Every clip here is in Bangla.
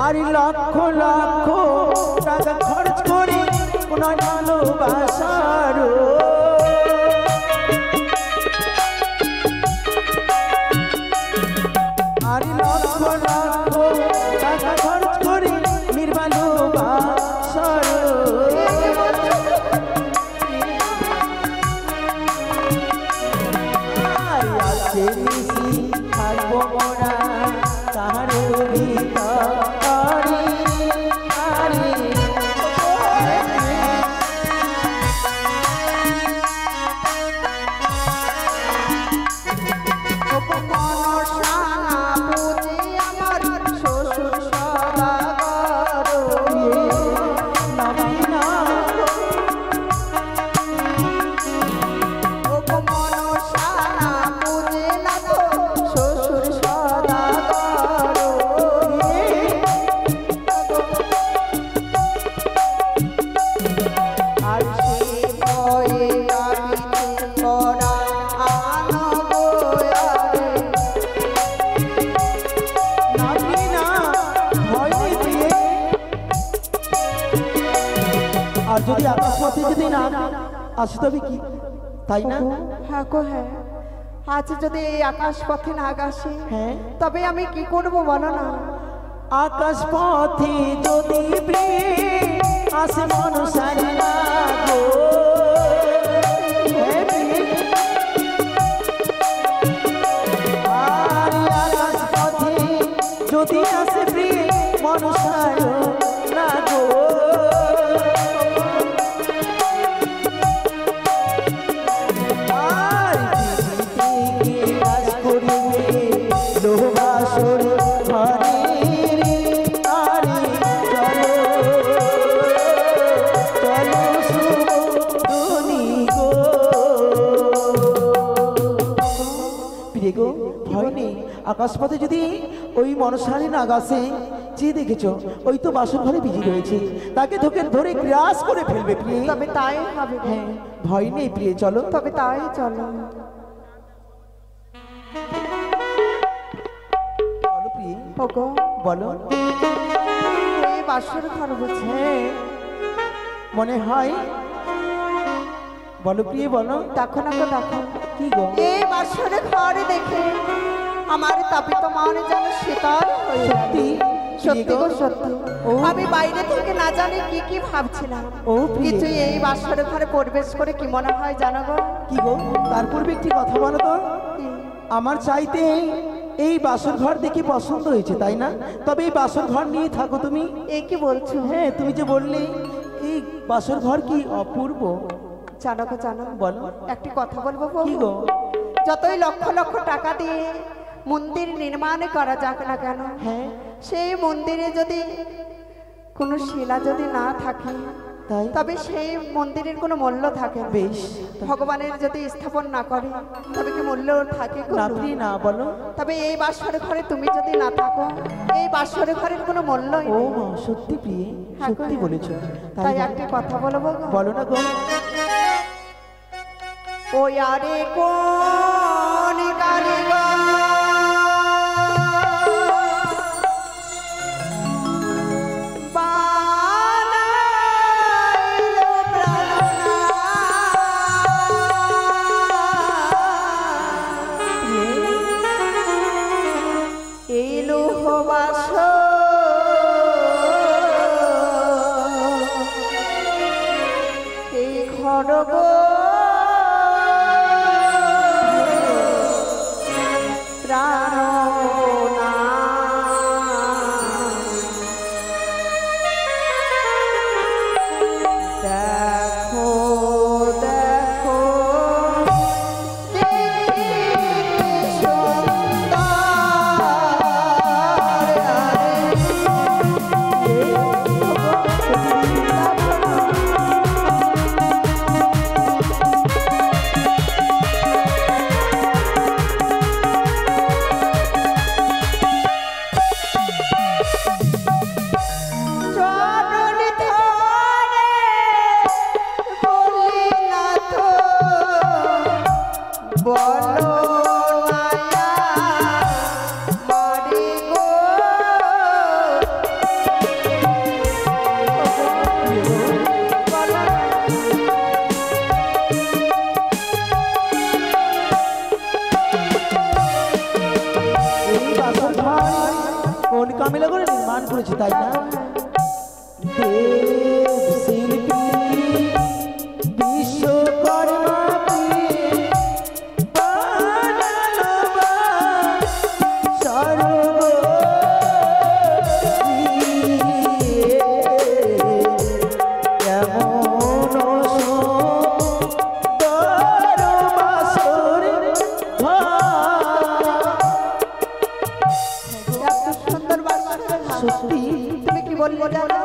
আরে লক্ষ লক্ষ টাকা খরচ করে কোন ভালোবাসার আরে লক্ষ লক্ষ টাকা খরচ করে নির্ভালোবাসার আজকে মিশি থাকবো মোরা তাহার ভিতর আর যদি আকাশপথে যদি না আসি তবে কি তাই না? হ্যাঁ গো হ্যাঁ, আজ যদি এই আকাশপথে না আসে হ্যাঁ তবে আমি কি করব বলো না? আকাশপথে যদি আসে মনসারি না গো আর আকাশপথে যদি আসে মনসারি না গো আকাশপথে যদি ওই মনসারী নাগ আসে, যে দেখেছ ওই তো বাসন ঘরে বিজি রয়েছে, তাকে ধরে গ্রাস করে ফেলবে প্রিয়ে। তবে তাই হবে। হ্যাঁ ভয় নেই প্রিয়ে, চলো তবে তাই চলো। চলো প্রিয়ে। ওগো বলো। এই বাসর ঘর বুঝি? হ্যাঁ মনে হয়। বলো প্রিয়ে বলো। দেখো না গো দেখো। কি গো? এই বাসর ঘরে দেখে আমার তাপিত মন যেন শীতল হয়ে সত্যি সত্যি গো সত্যি। আমি বাইরে থেকে না জানি কি কি ভাবছিলাম, কিন্তু এই বাসর ঘরে প্রবেশ করে কি মনে হয় জানো গো? কি গো? তার পূর্বে একটি কথা বলো তো। আমার চাইতে এই বাসর ঘর দেখে পছন্দ হয়েছে তাই না? তবে এই বাসর ঘর নিয়ে থাকো তুমি। এই কি বলছো? হ্যাঁ তুমি যে বললে এই বাসর ঘর কি অপূর্ব। জানো গো জানো, বলো। একটি কথা বলবো? কি গো? যতই লক্ষ লক্ষ টাকা দিয়ে মন্দির নির্মাণ করা যাক না কেন, হ্যাঁ সেই মন্দিরে যদি কোনো শিলা যদি না থাকে তাই তবে সেই মন্দিরের কোনো মূল্য থাকে না। বেশ ভগবানের যদি স্থাপন না করে তবে কি মূল্য থাকে কোনো? না প্রিয়ে না বলো। তবে এই বাসর ঘরে তুমি যদি না থাকো এই বাসর ঘরের কোনো মূল্যই ও নেই। মা সত্যি প্রিয়ে হ্যাঁ গো। সত্যি বলেছো। তাই বলো। একটা কথা বলবো গো। বলো না গো। ওই আরে কোন কারিগর বানাইলো প্রাণনা, এই লোহ বাসর এই খড়গ প্রাণনা। দেখো দেখো দেখি চরণে ধরে বলি না তো বলো মায়া মারি গো। বলো এই বাসর ঘর কোন কামিলা করে নির্মাণ করেছে তাই না? দেব শিল্পী বিশ্বকর্মা প্রিয়ে বানানো সর্বপ্রিয়ে এমন সুন্দর বাসর ঘর। এত সুন্দর বাসর ঘর। সত্যি তুমি কি বললে জানো?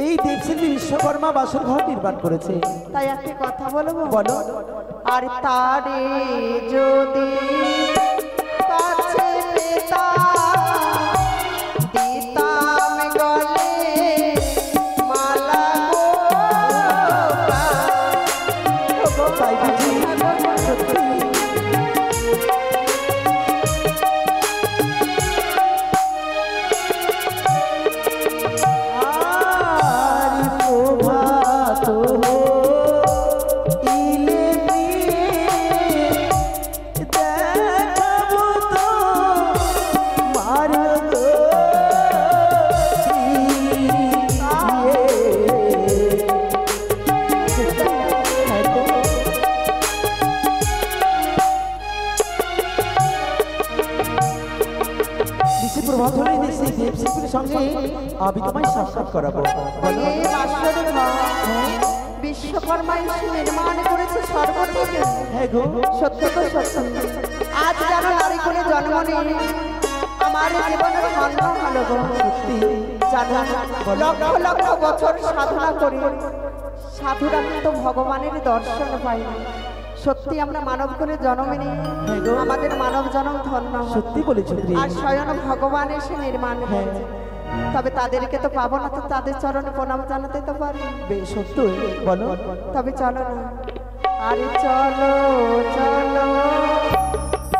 এই দেবশিল্পী বিশ্বকর্মা বাসর ঘর নির্মাণ করেছে। তাই একটা কথা বলবো। বলো। আর তারে যদি কাছে পেতাম দিতাম গলে মালা গো। তাই বুঝি? সত্যি আর প্রভাত ইলে প্রিয়ে দেখাবো তো মার্গ প্রভাত হলেই সেই দেবশিল্পীর সঙ্গে আমি তোমায় সাক্ষাৎ করাবো। বলো। এই বাসর ঘর বিশ্বকর্মা এসে নির্মাণ করেছে সর্ব থেকে। হ্যাঁ গো সত্য তো সত্য। আজ যেন নারী কোলে জন্ম নিয়ে আমার জীবনের ধন্য হলো গো। সত্যি জানো লক্ষ লক্ষ বছর সাধনা করি সাধুরা কিন্তু ভগবানের দর্শন পাই না। সত্যি আমরা মানব করে জন্ম নিয়ে হ্যাঁ গো। আমাদের মানব জন্ম ধন্য হয়। সত্যি বলেছো প্রিয়। আর স্বয়ং ভগবান এসে নির্মাণ করেছে। তবে তাদেরকে তো পাবো না, তো তাদের চরণে প্রণাম জানাতে তো পারি। বেশ সত্যই বলো। তবে চলো না, আরে চলো চলো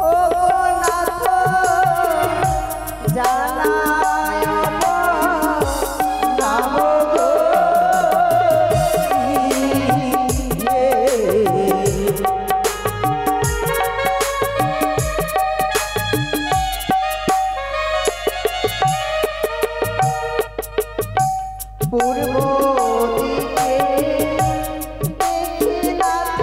ও নাথ জানায় নাম গো। পূর্ব দিকে দেখি নাথ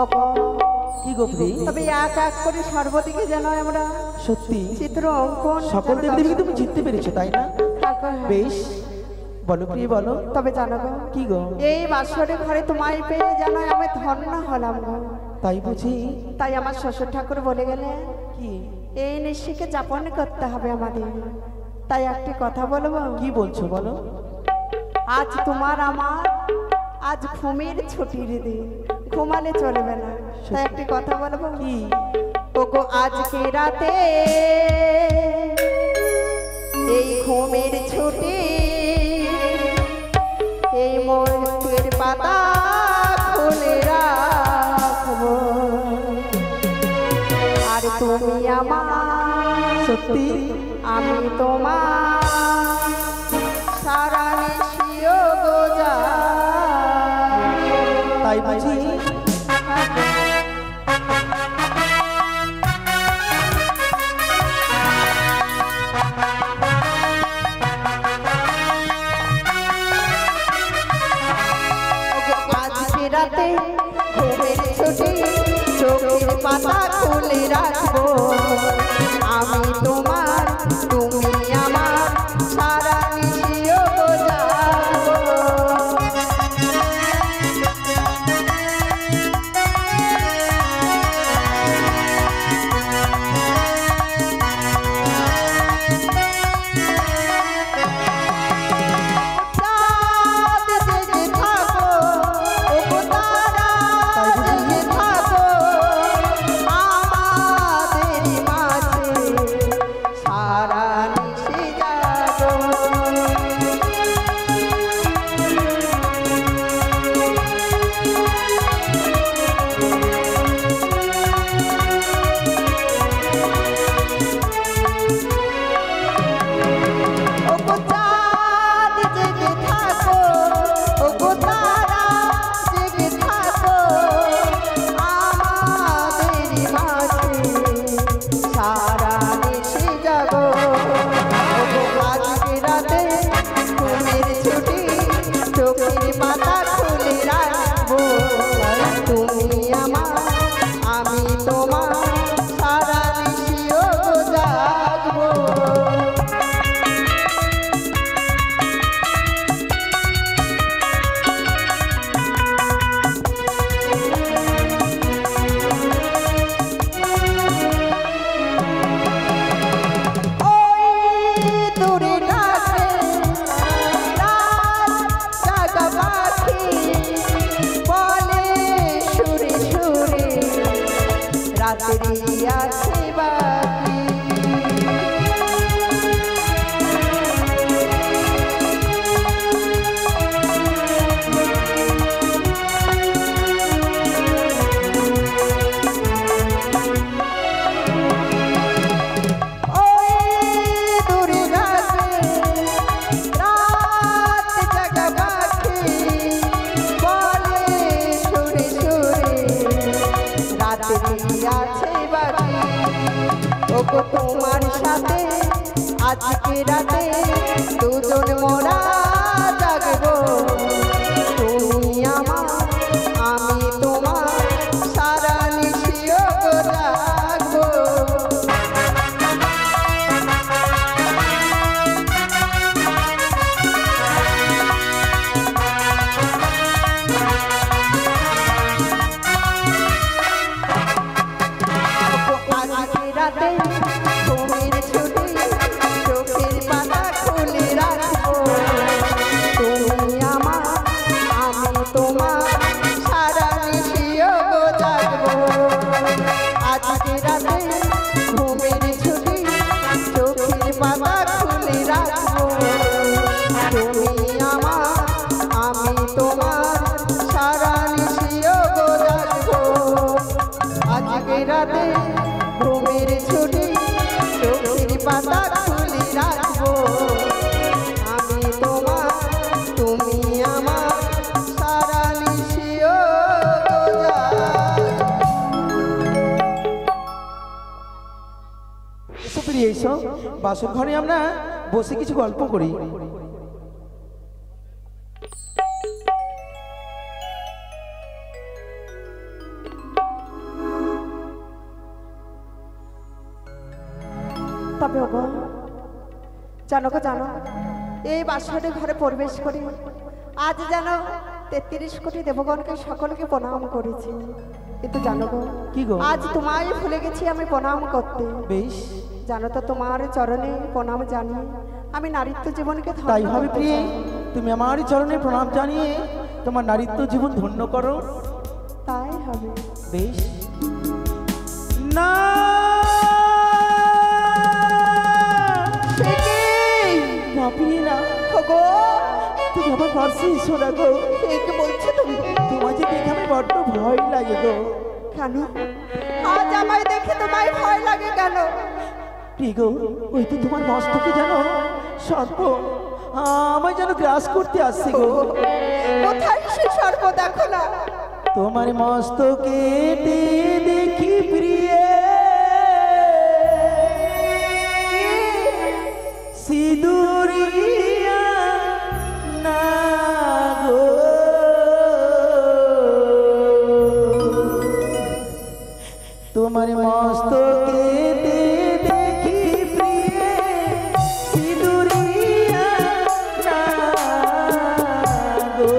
ওগো, কি গোপ্রি? তবে এক এক করে সর্বদিকে যেন আমরা সত্যি চিত্র অঙ্কন সকল দেবদেবীকে তুমি জিততে পেরেছো তাই না? বেশ, বেশ, বলো প্রিয় বলো। তবে জানো গো, কি গো? এই বাসরে ঘরে তোমায় পেয়ে যেন আমি ধন্য হলাম গো। তাই বুঝি? তাই আমার শ্বশুর ঠাকুর বলে গেলে কি? এই নিশিকে যাপন করতে হবে আমাদের। তাই একটি কথা বলবো। কি বলছো বলো? আজ তোমার আমার আজ ঘুমের ছুটির দিন, ঘুমালে চলবে না। তাই একটি কথা বলবো। কি? ওগো আজকে রাতে এই ঘুমের ছুটি, এই মনের পাতা খুলে রাখবো, আর তুমি আমার, সত্যি? আমি তোমার সারা নিশিও গো জাগবো। তাই বুঝি? আজকে রাতে ঘুমের ছুটি, চোখের পাতা খুলে রাখবো, আমি তোমার, তুমি আমার সারা নিশিও গো জাগবো। চাঁদ জেগে থাকো, ওগো তারা জেগে থাকো, আমাদেরই মাঝে সারা নিশি জাগো। ওগো চাঁদ জেগে থাকো, ওগো তারা জেগে থাকো, আমাদেরই মাঝে সারা নিশি জাগো। ওগো আজকে রাতে ঘুমের ছুটি, চোখের পাতা খুলে রাখবো, তুমি আমার, আমি তোমার সারা নিশিও গো জাগবো। ওই দূরে ডাকে রাত জাগা পাখি, বলে সুরে সুরে রাত্রি আছে বাকি। ওই দূরে ডাকে রাত জাগা পাখি, বলে সুরে সুরে রাত্রি আছে বাকি। ওগো তোমার সাথে আজকে রাতে দুজন মোরা জাগবো, তুমি আমার, আমি তোমার সারা নিশিও গো জাগবো। আজকে রাতে ঘুমের ছুটি, চোখের পাতা খুলে রাখবো, তুমি আমার, আমি তোমার সারা নিশিও গো জাগবো। আজকে রাতে ঘুমের ছুটি, চোখের পাতা খুলে রাখবো, তুমি আমার, আমি তোমার সারা নিশিও গো জাগবো। আজকে রাতে ঘুমের ছুটি, চোখের পাতা খুলে রাখবো, আমি তোমার, তুমি আমার সারা নিশিও গো জাগবো। এসো প্রিয়, এসো বাসর ঘরে আমরা বসে কিছু গল্প করি। তবে ওগো জানো গো জানো, এই বাসরে ঘরে প্রবেশ করি আজ যেন 33 কোটি দেবগণকে সকলকে প্রণাম করেছি, কিন্তু জানো গো কি গো? আজ তোমায় ভুলে গেছি আমি প্রণাম করতে। বেশ, জানো তো তোমার চরণে প্রণাম জানি আমি নারীত্ব জীবনকে ধন্য তাই হবে করতে প্রিয়ে। চাই। তুমি আমার চরণে প্রণাম জানিয়ে তোমার নারীত্ব জীবন ধন্য করো। তাই হবে। বেশ না না প্রিয়ে না, ওগো তুমি আমার পাশে এসো না গো। কে বলছো তুমি? তোমার যে দেখে আমি বড্ড ভয় লাগে গো। কেন আজ আমায় দেখে তোমায় ভয় লাগে কেন? প্রিয় গো, ওই তো তোমার মস্তকে যেন সর্প আমায় যেন গ্রাস করতে আসছে গো। কোথায় সে সর্ব দেখো না। তোমার মস্তকে দেখি প্রিয়ে সিঁদুরিয়া না গো। তোমার মস্তকে দেখি প্রিয়ে সিঁদুরিয়া না গো।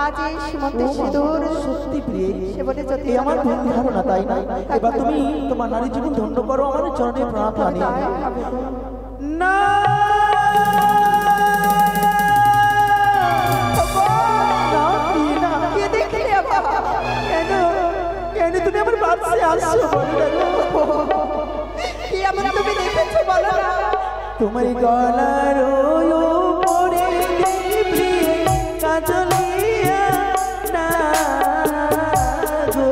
আজ এই সীমন্তে সিঁদুর সত্যি প্রিয়ে সেবনে যদি এই আমার ভুল ধারণা, তাই না? এবার তুমি তোমার নারী জীবন ধন্য করো, আমার চরণে প্রণাম জানিয়ে। তাই হবে গো। না না, প্রিয়ে না। কে দেখলে আবার? কেন কেন তুমি আমার পাশে আসছো বলো না গো? কি এমন তুমি দেখেছো বলো না? তোমার গলার উপরে দেখি প্রিয়ে কাজলিয়া না গো।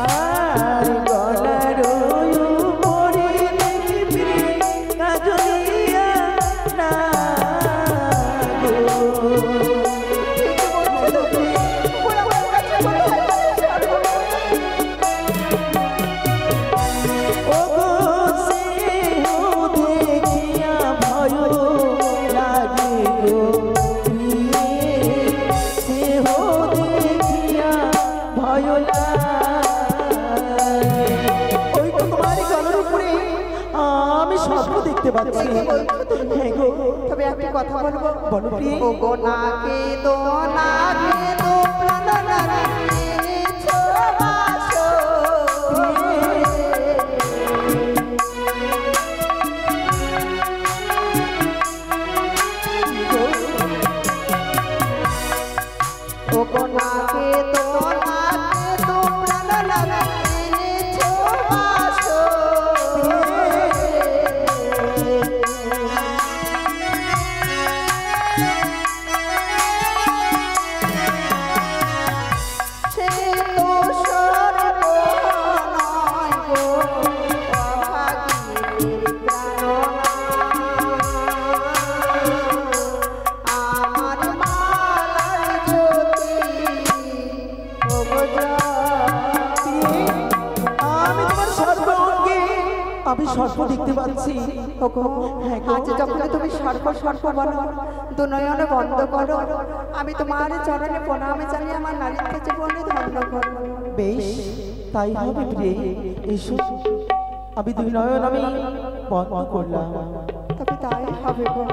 আর গলার উপরে দেখি প্রিয়ে কাজলিয়া না গো। আমি স্বপ্ন দেখতে পাচ্ছি। হ্যাঁ গো, তবে একটা কথা বলবো। বলো প্রিয়ে। ও গো নাকে দো প্রাণ নারিছো বাসো। ও গো নাকে দো প্রাণ নারিছো বাসো। আমি সর্প দেখতে পাচ্ছি। ওগো, হ্যাঁ গো। আজ যখন তুমি সর্প সর্প বলো, দুনয়ন বন্ধ করো, আমি তোমার চরণে প্রণাম জানিয়ে আমার নারীত্ব জীবনে ধন্য করো। বেশ, তাই হবে প্রিয়ে। এসো, আমি দুই নয়ন আমি বন্ধ করলাম। তবে তাই হবে গো।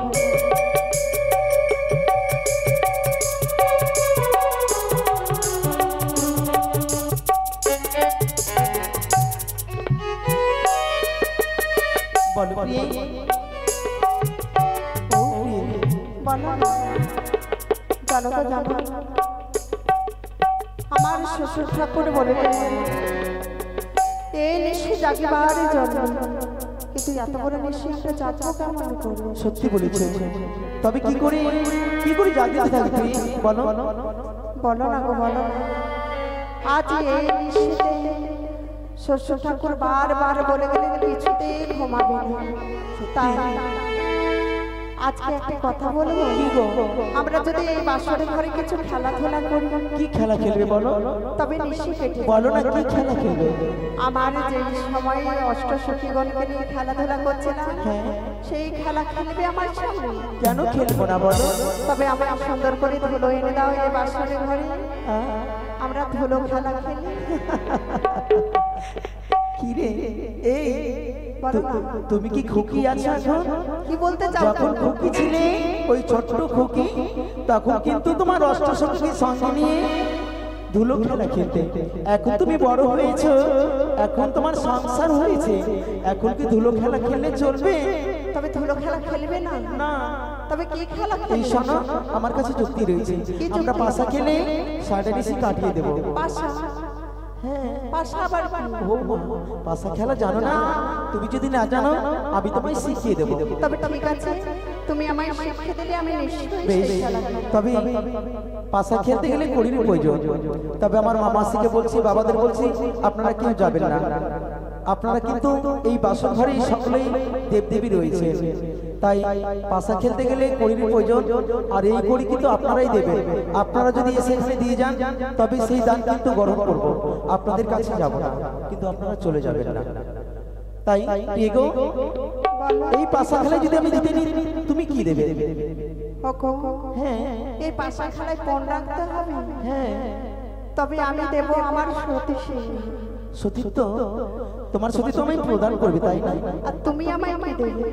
বলো প্রিয়ে। ও প্রিয়ে, বলো না। জানো তো জানো, আমার শ্বশুর ঠাকুর বলে এই নিশি জাগিবার জন্য, কিন্তু এত বড় নিশি আমরা জাগবো কেমন করবো? সত্যি বলেছো। তবে কি করে জাগিয়ে থাকবে বলো? বলো না গো, বলো না। আজ এই নিশিতে শ্বশুর ঠাকুর বারবার বলে গেলেন কিছুতেই ঘুমাবে না। তাই আজকে একটা কথা বলবো। কি গো? আমরা যদি এই বাসরের ঘরে কিছু খেলাধুলা করি, কি খেলা খেলবে বলো? তবে নিশি কেটে বলো না, কি খেলা খেলবে? আমার যে সময় অষ্ট সখীগণকে নিয়ে খেলাধুলা করছে না, হ্যাঁ। সেই খেলা খেলবে আমার সামনে। কেন খেলবো না বলো? তবে আমরা সুন্দর করে ধুলো এনে দাও এই বাসরের ঘরে, আহ, আমরা ধুলো খেলা খেলি। কি রে? এই বলো না। তুমি কি খুকি আছো এখন? কি বলতে চাও? যখন খুকি ছিলে, ওই ছোট্ট খুকি, তখন কিন্তু তোমার অষ্টসখীর সঙ্গে নিয়ে ধুলো খেলা খেলতে। এখন তুমি বড় হয়েছো, এখন তোমার সংসার হয়েছে, এখন কি ধুলো খেলা খেললে চলবে? তবে ধুলো খেলা খেলবে না? না। তবে কি খেলা এই খেলবে? শোনো, আমার কাছে যুক্তি রয়েছে। কি যুক্তি? আমরা পাশা খেলে সাড়ে বেশি কাটিয়ে দেবো। পাশা? হ্যাঁ। পাশা আবার কি? ও মা, পাশা খেলা জানো না? তুমি যদি না জানো, আমি তোমায় শিখিয়ে দেবো। তবে ঠিক আছে, তুমি আমায় শিখিয়ে দিলে আমি নিশ্চয়ই বেশ, সেই খেলা খেলবো। তবে পাশা খেলতে গেলে কড়ির প্রয়োজন। তবে আমার মামাসিকে বলছি, বাবাদের বলছি, আপনারা কেউ যাবেন না। আপনারা কিন্তু এই বাসর ঘরেই সকলেই দেবদেবী রয়েছে, তাই পাশা খেলতে গেলে কড়ির প্রয়োজন। আর এই কড়ি কিন্তু আপনারাই দেবেন। আপনারা যদি এসে এখানে দিয়ে যান, তবে সেই দান কিন্তু গ্রহণ করব, আপনাদের কাছে যাব না, কিন্তু আপনারা চলে যাবেন না। তাই এগো, এই পাশা খেলায় যদি আমি দিতে নিই, তুমি কি দেবে? ওগো, হ্যাঁ এই পাশা খেলায় পণ রাখতে হবে। হ্যাঁ। তবে আমি দেব আমার সতীশী। সতীত্ব, তোমার সতীত্ব আমি প্রদান করবে, তাই না? আর তুমি আমায় কি দেবে?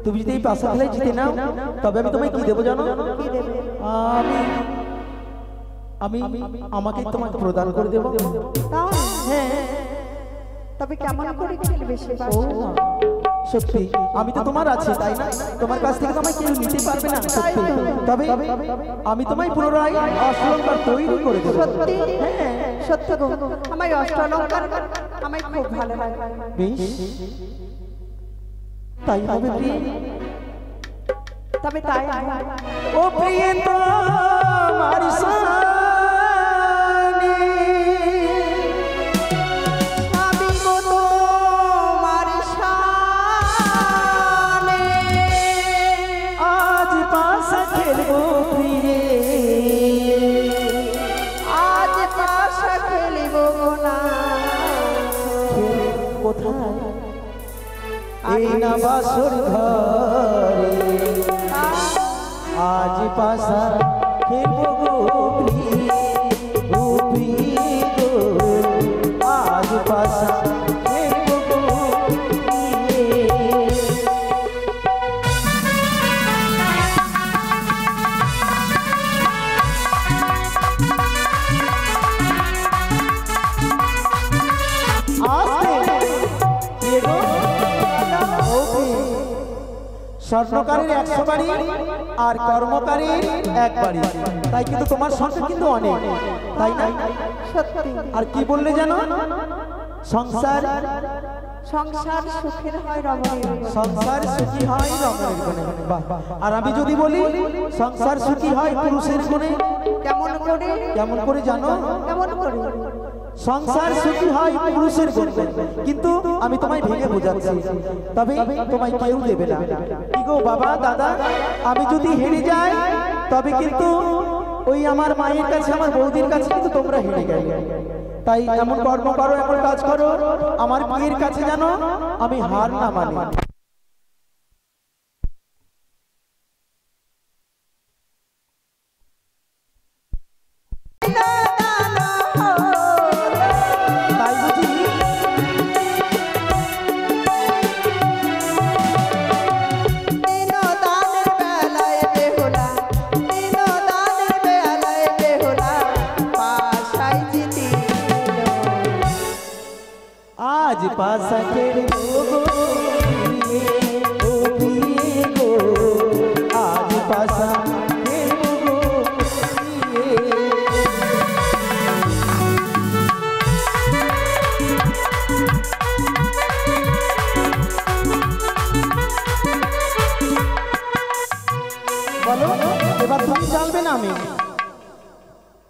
তুমি যদি এই পাশা খেলায় জিতে নাও, তবে আমি তোমায় কি দেবো জানো? কি দেবে? আমি আমাকে তোমাকে প্রদান করে দেবো। তাও? হ্যাঁ। তবে কেমন করে খেলবে সে ও বাসা? সত্যি, আমি তো তোমার আছি, তাই না? তোমার কাছ থেকে তো আমায় কেউ নিতে পারবে না। সত্যি, তবে আমি তোমায় পুনরায় অশ্লঙ্কার তৈরি করে দেবো। সত্যি? হ্যাঁ। সত্যি গো, আমার অষ্টলঙ্কার আমায় খুব ভালো লাগে। বেশ, তাই হবে প্রিয়। তবে তাই হয়। ও প্রিয় তোমার সানে, আমি গো তোমার সানে, আজ পাশা খেলবো প্রিয়ে, আজ পাশা খেলিব গো না। কোথায়? এই না বাসর ঘরে, আজ পাশা খেলবো গো প্রিয়ে, ও প্রিয়ে গো, আজ পাশা খেলবো গো প্রিয়ে। স্বর্ণকারীর 100 বাড়ি আর কর্মকারীর 1 বাড়ি, তাই কিন্তু তোমার সংখ্যা কিন্তু অনেক, তাই না? সত্যি। আর কি বললে জানো? সংসার সংসার সুখের হয় রমণীর। সংসার সুখী হয় রমণের গুণে। বাহ। আর আমি যদি বলি সংসার সুখী হয় পুরুষের গুণে, কেমন করে? কেমন করে জানো? কেমন করে? সংসার সুখী হয় পুরুষের গুণে, কিন্তু আমি তোমায় ভেঙে বোঝাচ্ছি, তবে তোমায় কেউ দেবে না। কি গো বাবা, দাদা, আমি যদি হেরে যাই, তবে কিন্তু ওই আমার মায়ের কাছে, আমার বৌদির কাছে কিন্তু তোমরা হেরে গেলে। তাই এমন কর্ম করো, এমন কাজ করো, আমার বিয়ের কাছে যেন আমি হার না মানি। তাই বুঝি? আজ পাশা কেড়ে গো ও প্রিয়ে গো, আজ পাশা কেড়ে গো প্রিয়ে। বলো এবার তুমি জানবে না আমি?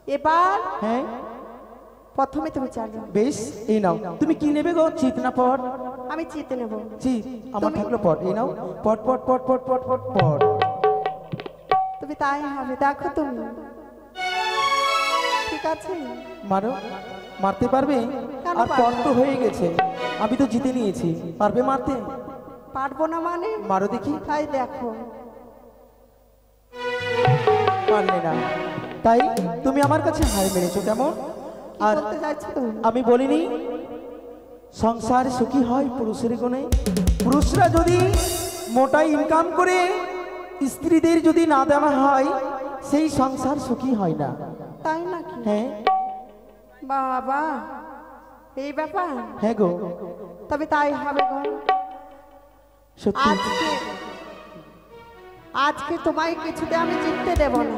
এবার হ্যাঁ প্রথমে তুমি চালো। বেশ, এই নাও। তুমি কি নেবে গো? চিত না পট? আমি চিতে নেব। চিত আমার থাকলো পট। এই নাও পট পট পট পট পট পট পট। তুমি তাই হবে, দেখো তুমি ঠিক আছে। মারো, মারতে পারবে? কেন আর পারবো পট তো হয়ে গেছে, আমি তো জিতে নিয়েছি। পারবে মারতে? পারবো না মানে? মারো দেখি। তাই দেখো, পারলে না, তাই তুমি আমার কাছে হার মেরেছো। কেমন? কি আর বলতে চাইছো তুমি? আমি বলিনি সংসার সুখী হয় পুরুষের গুণে? পুরুষরা যদি মোটা ইনকাম করে স্ত্রীদের যদি না দেওয়া হয়, সেই সংসার সুখী হয় না। তাই নাকি? হ্যাঁ বাবা, এই ব্যাপার? হ্যাঁ গো, তবে তাই হবে গো। সত্যি। আজকে আজকে তোমায় কিছুতে আমি জিততে দেব না।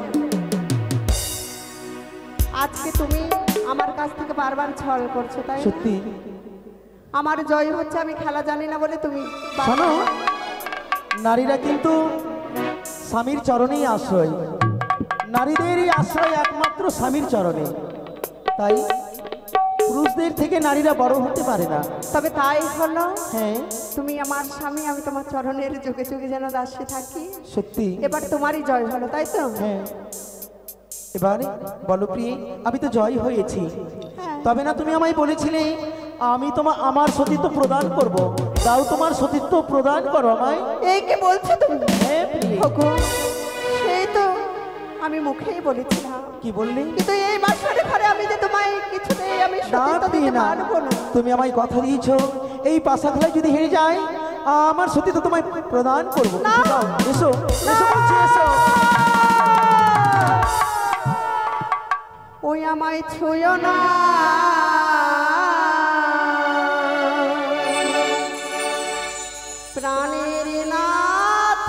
আজকে তুমি আমার কাছ থেকে বারবার ছল করছো, তাই না? সত্যি। আমার জয় হচ্ছে, আমি খেলা জানি না বলে তুমি শোনো, নারীরা কিন্তু স্বামীর চরণেই আশ্রয়। নারীদেরই আশ্রয় একমাত্র স্বামীর চরণে। তাই পুরুষদের থেকে নারীরা বড় হতে পারে না। তবে তাই হলো, হ্যাঁ তুমি আমার স্বামী, আমি তোমার চরণের যুগে যুগে যেন দাসী থাকি। সত্যি। এবার তোমারই জয় হলো, তাই তো? হ্যাঁ, এবারে বলো প্রিয়ে, আমি তো জয় হয়েছি। হ্যাঁ। তবে না তুমি আমায় বলেছিলে আমি আমার সতীত্ব প্রদান করব। দাও তোমার সতীত্ব প্রদান করো আমায়। এই কি বলছো তুমি? হ্যাঁ প্রিয়ে। ওগো, সেই তো আমি মুখেই বলেছিলাম। কি বললি? কিন্তু এই বাসরে ঘরে আমি যে তোমায় কিছুতেই আমি না সতীত্ব প্রিয়ে দিতে না, পারবো না। তুমি আমায় কথা দিয়েছো এই পাশা খেলায় যদি হেরে যায় আমার সতীত্ব তোমায় প্রদান করবো। না। যাও, এসো এসো বলছি, এসো। ওই আমায় ছুঁয়ো না, প্রাণের নাথ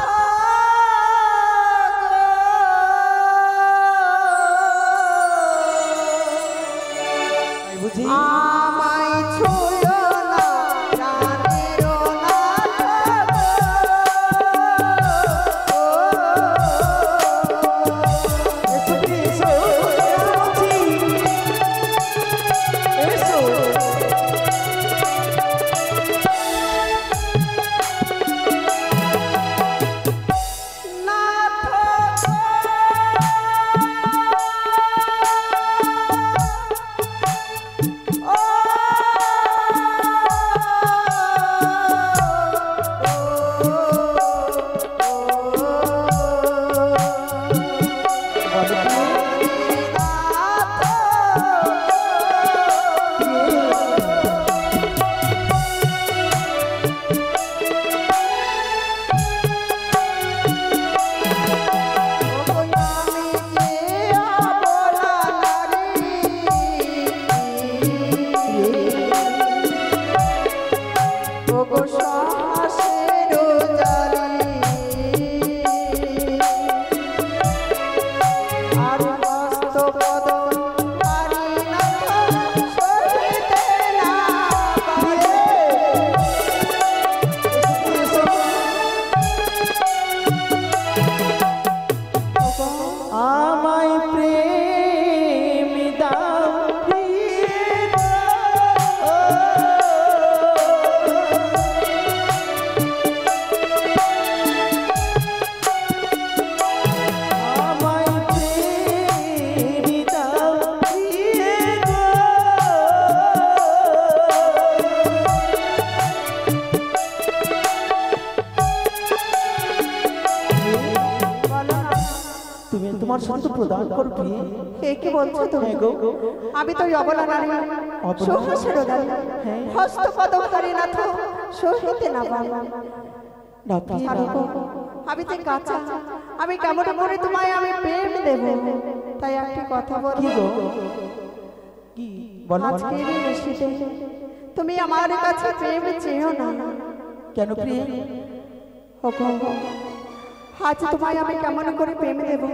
তাই বুঝি? আমায় ছুঁয়ো না, প্রাণের নাথ এসো প্রিয়ে, এসো, এসো বলছি। সিংহাসন প্রদান করো প্রিয়ে। হে কি বলছো তুমি? হ্যাঁ গো, আমি তো অবলা নারী, অবলা? সহসের দাঁড়ি, হ্যাঁ। হস্ত পদকারী নাথ সহিতে না পারব না প্রিয়ে আমি না। গো, আমি যে কাঁচা, আমি কেমন করে তোমায় আমি প্রেম দেব? তাই একটি কথা কি বলবো, গো, কি বলো? আজকে এই নিশিতে তুমি আমার কাছে প্রেম চেয়েও না। কেন প্রিয়ে? ওগো, আজ তোমায় আমি কেমন করে প্রেম দেব?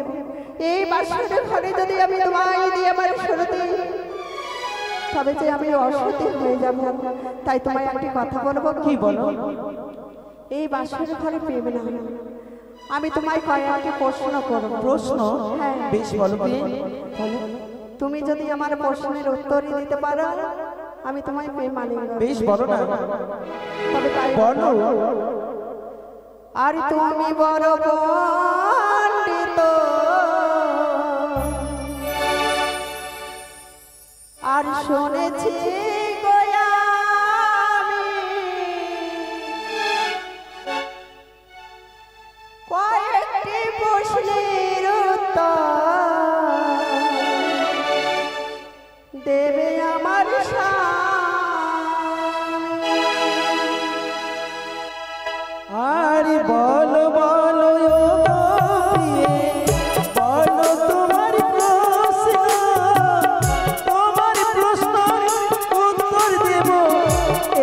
এই বাসরের ঘরে যদি আমি তোমায় দিয়ে আমার শুরুতে, তবে যে আমি অসতী হয়ে যাব। তাই তোমায় একটি কথা বলবো। কি বলো? এই বাসরের ঘরে প্রেম না, আমি তোমায় কয়েকটি প্রশ্ন করব। প্রশ্ন? হ্যাঁ। বেশ বলো প্রিয়ে, বলো। তুমি যদি আমার প্রশ্নের উত্তরই দিতে পারো, আমি তোমায় প্রেম মানিয়ে নেব। বেশ বলো না, তবে তাই বলো। আর তুমি বড় পণ্ডিত, আর শুনেছি গো আমি কয়েকটি প্রশ্নের উত্তর দেবে আমার স্বামী। আরে বলো বলো ও প্রিয়ে, বলো তোমার প্রশ্ন, তোমার প্রশ্নের উত্তর দেব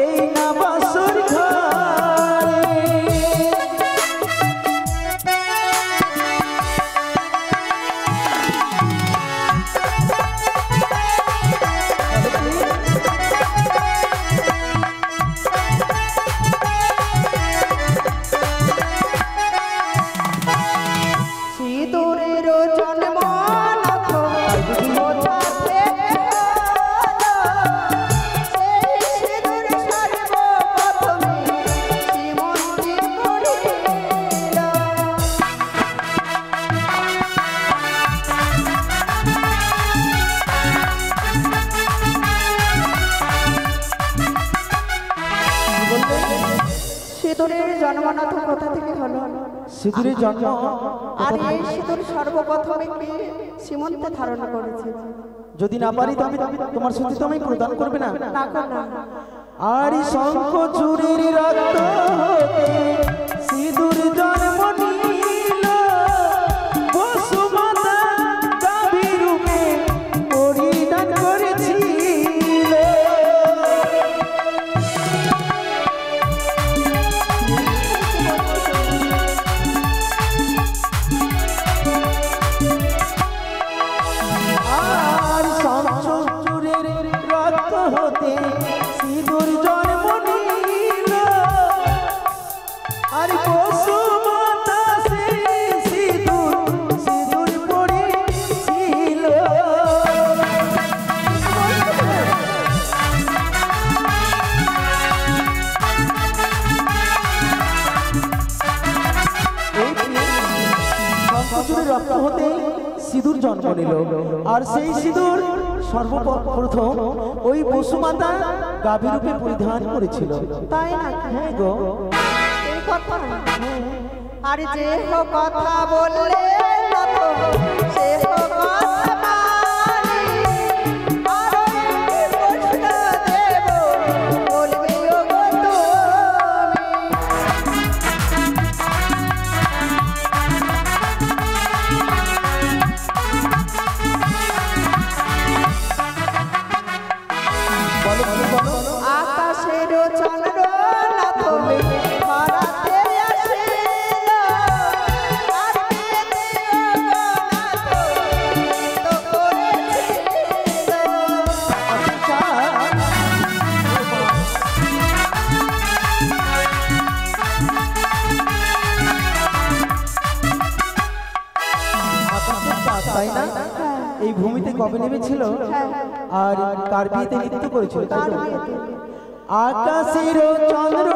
এই না বাসর ঘরে। সিঁদুরের জন্ম নাথ কোথা থেকে হলো? সেই সিঁদুর সর্বপ্রথমে শ্রীমন্তী পড়িল। সিঁদুরের জন্ম নাথ কোথা থেকে হলো? সিঁদুরের জন্ম আর এই সিঁদুর সর্বপ্রথমে কে সীমন্তে ধারণ করেছে? যদি না পারি তবে তোমার সত্যি তুমি প্রদান করবে না। না কর না। আর শঙ্খ চুরির রক্ত হতে সিঁদুর জন্ম নিল, বসুমাতা গাভী রূপে পরিধান করেছিল। আর শঙ্খ চুরির রক্ত হতে সিঁদুর জন্ম নিল, আর বসুমাতা সেই সিঁদুর পড়েছিল। শঙ্খচূড়ের রক্ত হতে সিঁদুর জন্ম নিল, আর সেই সিঁদুর সর্বপ্রথম ওই বসুমাতা গাভী রূপে পরিধান করেছিল। তাই না? হ্যাঁ গো, এই কথা। আর যে হোক কথা বললে না তো সে হোক কথা মানি। আর একটি প্রশ্ন দেব, বলবে ওগো তুমি। বলো বলো বলো। আকাশের চন্দ্র নাথ ধরাতে আসিল, আর পেতে অগণাথ নৃত্য করেছিল। আচ্ছা, আকাশের চাঁদ, তাই না? এই ভূমিতে কবে নেমেছিল আর কার বিয়েতে নৃত্য করেছিল, তাই তো? আকাশের চন্দ্র